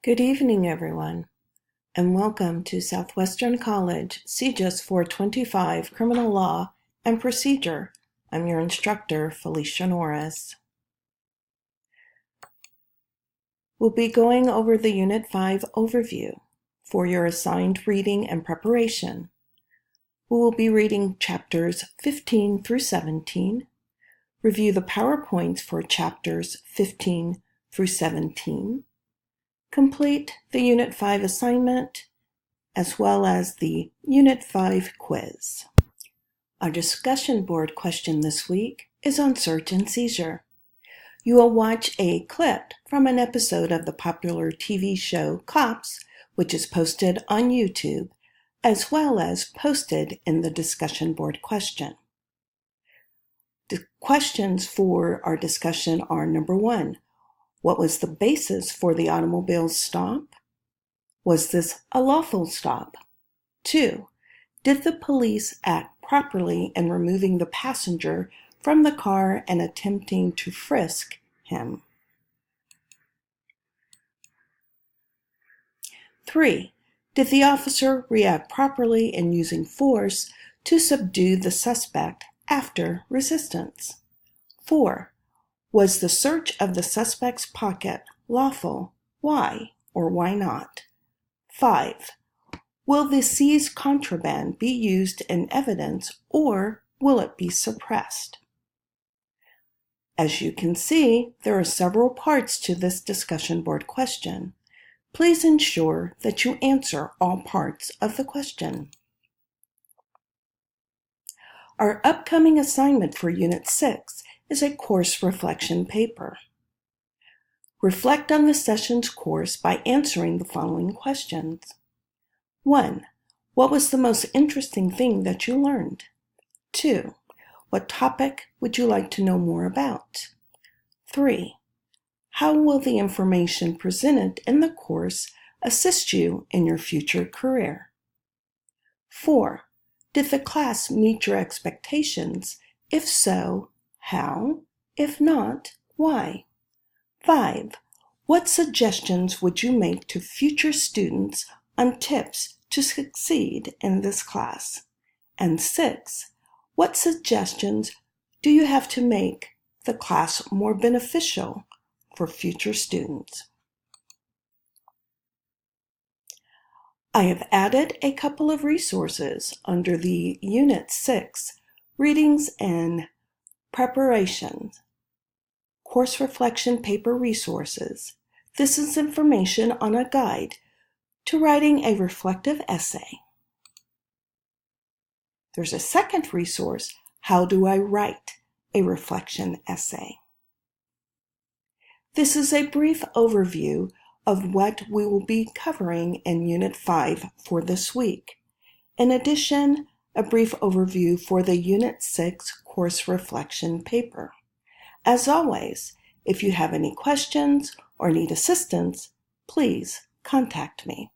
Good evening, everyone, and welcome to Southwestern College CJUS 425 Criminal Law and Procedure. I'm your instructor, Felicia Norris. We'll be going over the Unit 5 overview for your assigned reading and preparation. We will be reading chapters 15 through 17, review the PowerPoints for chapters 15 through 17, complete the Unit 5 assignment, as well as the Unit 5 quiz. Our discussion board question this week is on search and seizure. You will watch a clip from an episode of the popular TV show Cops, which is posted on YouTube, as well as posted in the discussion board question. The questions for our discussion are: number 1, what was the basis for the automobile's stop? Was this a lawful stop? 2, did the police act properly in removing the passenger from the car and attempting to frisk him? 3, did the officer react properly in using force to subdue the suspect after resistance? 4, was the search of the suspect's pocket lawful? Why or why not? 5, will the seized contraband be used in evidence or will it be suppressed? As you can see, there are several parts to this discussion board question. Please ensure that you answer all parts of the question. Our upcoming assignment for Unit 6 is a course reflection paper. Reflect on the session's course by answering the following questions. 1, what was the most interesting thing that you learned? 2, what topic would you like to know more about? 3, how will the information presented in the course assist you in your future career? 4, did the class meet your expectations? If so, how? If not, why? 5, what suggestions would you make to future students on tips to succeed in this class? And 6, what suggestions do you have to make the class more beneficial for future students? I have added a couple of resources under the Unit 6 Readings and Preparations Course Reflection Paper Resources. This is information on a guide to writing a reflective essay. There's a second resource, How Do I Write a Reflection Essay? This is a brief overview of what we will be covering in Unit 5 for this week. In addition, a brief overview for the Unit 6 course reflection paper. As always, if you have any questions or need assistance, please contact me.